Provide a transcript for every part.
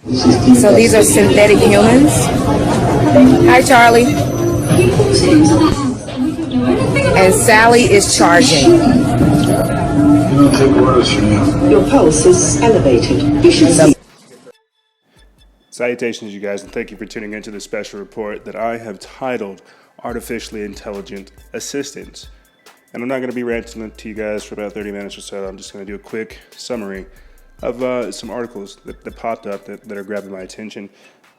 So these are synthetic humans. Hi, Charlie. And Sally is charging. Take orders from you. Your pulse is elevated. You should see. Salutations, you guys, and thank you for tuning into this special report that I have titled Artificially Intelligent Assistants. And I'm not going to be ranting to you guys for about 30 minutes or so. I'm just going to do a quick summary of some articles that popped up that are grabbing my attention,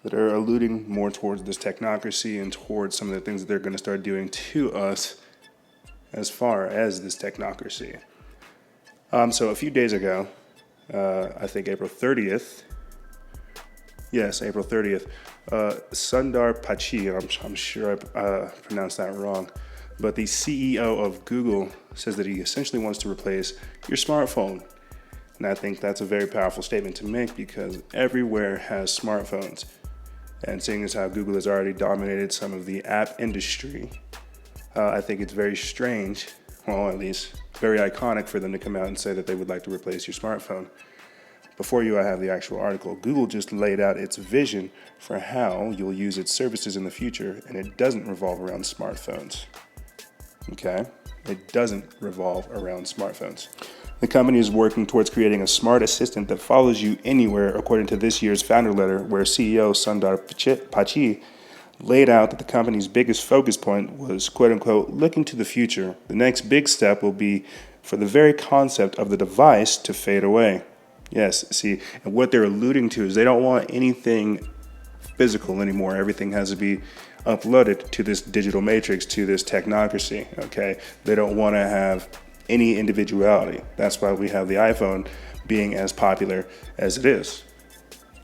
that are alluding more towards this technocracy and towards some of the things that they're going to start doing to us as far as this technocracy. So a few days ago, I think April 30th, yes, April 30th. Sundar Pichai, and I'm sure I pronounced that wrong, but the CEO of Google says that he essentially wants to replace your smartphone. And I think that's a very powerful statement to make because everywhere has smartphones. And seeing as how Google has already dominated some of the app industry, I think it's very strange, well, at least very iconic for them to come out and say that they would like to replace your smartphone. Before you, I have the actual article. Google just laid out its vision for how you'll use its services in the future, and it doesn't revolve around smartphones. Okay? It doesn't revolve around smartphones. The company is working towards creating a smart assistant that follows you anywhere, according to this year's founder letter, where CEO Sundar Pichai laid out that the company's biggest focus point was, quote unquote, looking to the future. The next big step will be for the very concept of the device to fade away. Yes, see, and what they're alluding to is they don't want anything physical anymore. Everything has to be uploaded to this digital matrix, to this technocracy, okay? They don't want to have any individuality. That's why we have the iPhone being as popular as it is.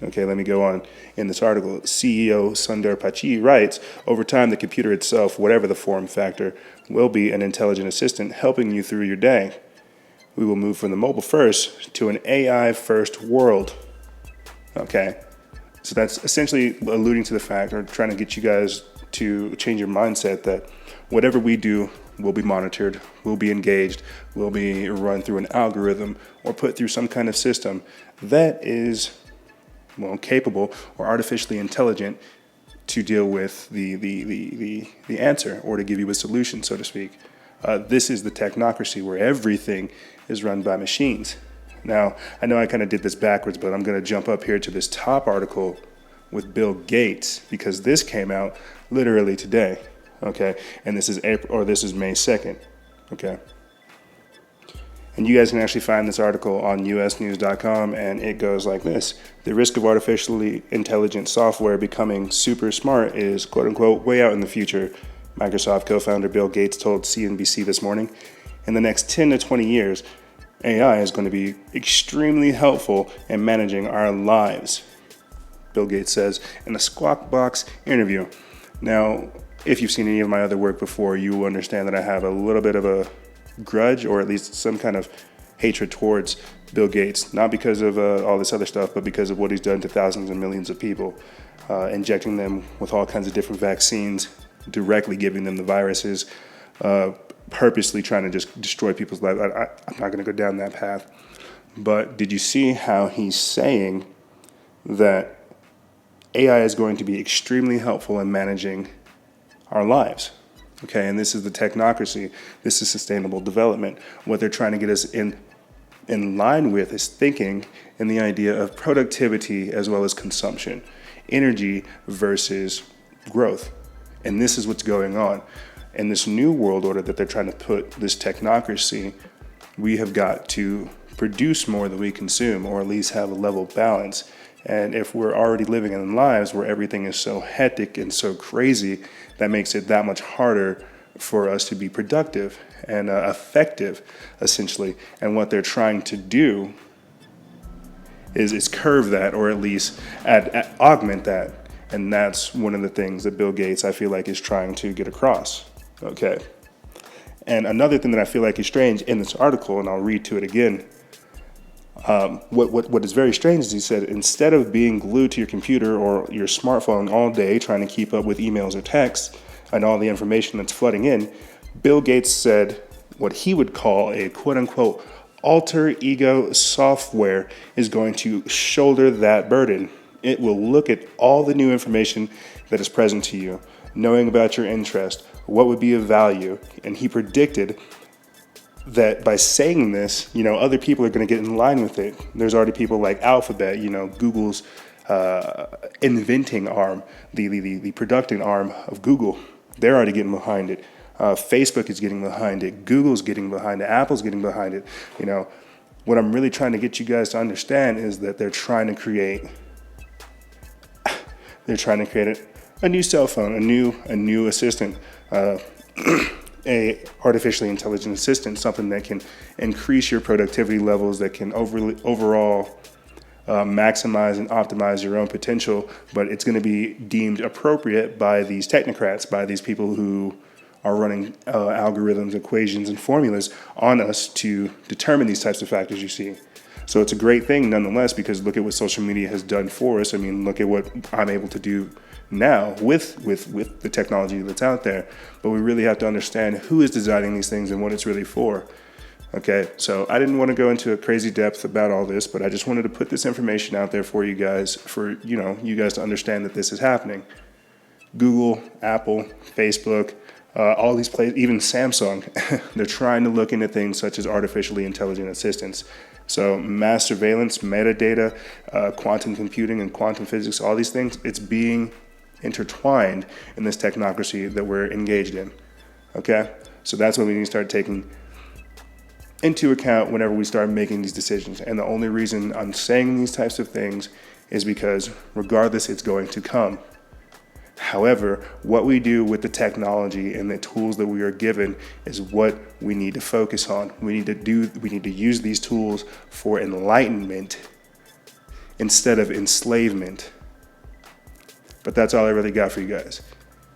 Okay, let me go on in this article. CEO Sundar Pichai writes, over time, the computer itself, whatever the form factor, will be an intelligent assistant helping you through your day. We will move from the mobile first to an AI first world. Okay, so that's essentially alluding to the fact, or trying to get you guys to change your mindset that whatever we do will be monitored, will be engaged, will be run through an algorithm or put through some kind of system that is, well, capable or artificially intelligent to deal with the answer or to give you a solution, so to speak. This is the technocracy where everything is run by machines. Now, I know I kind of did this backwards, but I'm going to jump up here to this top article with Bill Gates because this came out literally today. Okay, and this is this is May 2nd. Okay, and you guys can actually find this article on usnews.com, and it goes like this: the risk of artificially intelligent software becoming super smart is, quote unquote, way out in the future. Microsoft co-founder Bill Gates told CNBC this morning, in the next 10 to 20 years, AI is going to be extremely helpful in managing our lives, Bill Gates says in a Squawk Box interview. Now, if you've seen any of my other work before, you will understand that I have a little bit of a grudge, or at least some kind of hatred towards Bill Gates, not because of all this other stuff, but because of what he's done to thousands and millions of people, injecting them with all kinds of different vaccines, directly giving them the viruses, purposely trying to just destroy people's lives. I'm not going to go down that path. But did you see how he's saying that AI is going to be extremely helpful in managing our lives? Okay, and this is the technocracy. This is sustainable development. What they're trying to get us in line with is thinking in the idea of productivity as well as consumption, energy versus growth. And this is what's going on. In this new world order that they're trying to put, this technocracy, we have got to produce more than we consume, or at least have a level balance. And if we're already living in lives where everything is so hectic and so crazy, that makes it that much harder for us to be productive and effective, essentially. And what they're trying to do is curve that, or at least augment that. And that's one of the things that Bill Gates, I feel like, is trying to get across. Okay. And another thing that I feel like is strange in this article, and I'll read to it again. What is very strange is he said, instead of being glued to your computer or your smartphone all day trying to keep up with emails or texts and all the information that's flooding in, Bill Gates said what he would call a quote unquote alter ego software is going to shoulder that burden. It will look at all the new information that is present to you, knowing about your interest, what would be of value. And he predicted that by saying this, other people are going to get in line with it. There's already people like Alphabet, Google's inventing arm, the producing arm of Google. They're already getting behind it. Facebook is getting behind it. Google's getting behind it. Apple's getting behind it. What I'm really trying to get you guys to understand is that they're trying to create a new cell phone, a new assistant, a artificially intelligent assistant, something that can increase your productivity levels, that can overall maximize and optimize your own potential, but it's going to be deemed appropriate by these technocrats, by these people who are running algorithms, equations, and formulas on us to determine these types of factors you see. So it's a great thing nonetheless, because look at what social media has done for us. I mean, look at what I'm able to do now with the technology that's out there. But we really have to understand who is designing these things and what it's really for. Okay, so I didn't want to go into a crazy depth about all this, but I just wanted to put this information out there for you guys, for you guys to understand that this is happening. Google, Apple, Facebook, all these places, even Samsung, they're trying to look into things such as artificially intelligent assistants. So mass surveillance, metadata, quantum computing, and quantum physics, all these things, it's being intertwined in this technocracy that we're engaged in. Okay, so that's what we need to start taking into account whenever we start making these decisions. And the only reason I'm saying these types of things is because regardless, it's going to come. However, what we do with the technology and the tools that we are given is what we need to focus on. We need to use these tools for enlightenment instead of enslavement. But that's all I really got for you guys.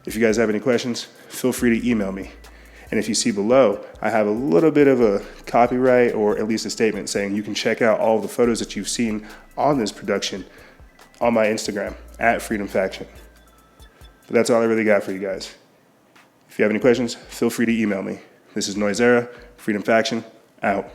If you guys have any questions, feel free to email me. And if you see below, I have a little bit of a copyright, or at least a statement saying you can check out all the photos that you've seen on this production on my Instagram, @FreedomFaction. But that's all I really got for you guys. If you have any questions, feel free to email me. This is Noisera, Freedom Faction, out.